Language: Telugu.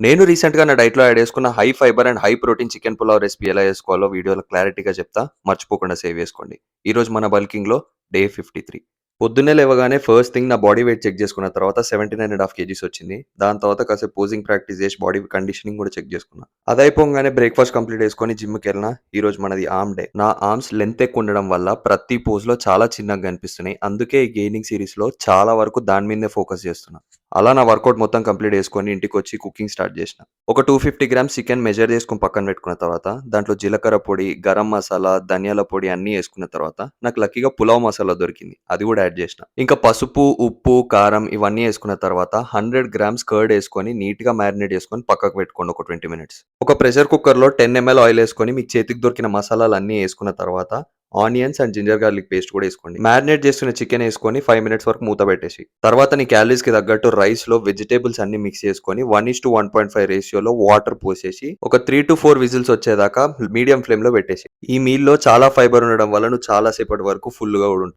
నేను రీసెంట్‌గా నా డైట్‌లో యాడ్ చేసుకున్న high fibre and high protein chicken pulao recipe ఎలా చేసుకోవాలో వీడియోలో క్లారిటీగా చెప్తా. మర్చిపోకుండా సేవ్ చేసుకోండి. ఈరోజు మన బల్కింగ్‌లో డే 53. పొద్దున్నే లేవగానే ఫస్ట్ థింగ్ నా బాడీ వెయిట్ చెక్ చేసుకున్న తర్వాత 79.5 కేజీస్ వచ్చింది. దాని తర్వాత కాసేపు పోజింగ్ ప్రాక్టీస్ చేసి బాడీ కండిషనింగ్ కూడా చెక్ చేసుకున్నా. అది అయిపోగానే బ్రేక్‌ఫాస్ట్ కంప్లీట్ చేసుకొని జిమ్‌కెళ్ళినా. ఈరోజు మనది ఆర్మ్ డే. నా ఆర్మ్స్ లెంత్ ఎక్కువ ఉండడం వల్ల ప్రతి పోజ్‌లో చాలా చిన్నగా కనిపిస్తున్నాయి. అందుకే ఈ గెయినింగ్ సీరీస్‌లో చాలా వరకు దాని మీదనే ఫోకస్ చేస్తున్నా. అలా నా వర్కౌట్ మొత్తం కంప్లీట్ చేసుకొని ఇంటికొచ్చి కుకింగ్ స్టార్ట్ చేసిన. ఒక 250 గ్రామ్స్ చికెన్ మెజర్ చేసుకొని పక్కన పెట్టుకున్న తర్వాత దాంట్లో జీలకర్ర పొడి, గరం మసాలా, ధనియాల పొడి అన్నీ యేసుకున్న తర్వాత నాకు లక్కీగా పులావ్ మసాలా దొరికింది. అది కూడా యాడ్ చేసిన. ఇంకా పసుపు, ఉప్పు, కారం ఇవన్నీ యేసుకున్న తర్వాత 100 గ్రామ్స్ కర్డ్ యేసుకొని నీట్‌గా మ్యారినేట్ చేసుకొని పక్కకు పెట్టుకోండి ఒక 20 మినిట్స్. ఒక ప్రెషర్ కుక్కర్‌లో 10 ఎంఎల్ ఆయిల్ యేసుకొని మీకు చేతికి దొరికిన మసాలాలన్నీ యేసుకున్న తర్వాత onions and ginger garlic paste కూడా యేసుకోండి. మ్యారినేట్ చేస్తున్న చికెన్ యేసుకొని 5 మినిట్స్ వరకు మూత పెట్టేసి. తర్వాత నీ క్యాలరీస్‌కి తగ్గట్టు రైస్‌లో వెజిటబుల్స్ అన్నీ మిక్స్ చేసుకొని 1:1.5 రేషియోలో వాటర్ పోసేసి ఒక 3-4 విజిల్స్ వచ్చేదాకా మీడియం ఫ్లేమ్‌లో పెట్టేసేయి. ఈ మీల్‌లో చాలా ఫైబర్ ఉండడం వల్ల నువ్వు చాలా సేపటి వరకు ఫుల్‌గా కూడా ఉంటావు.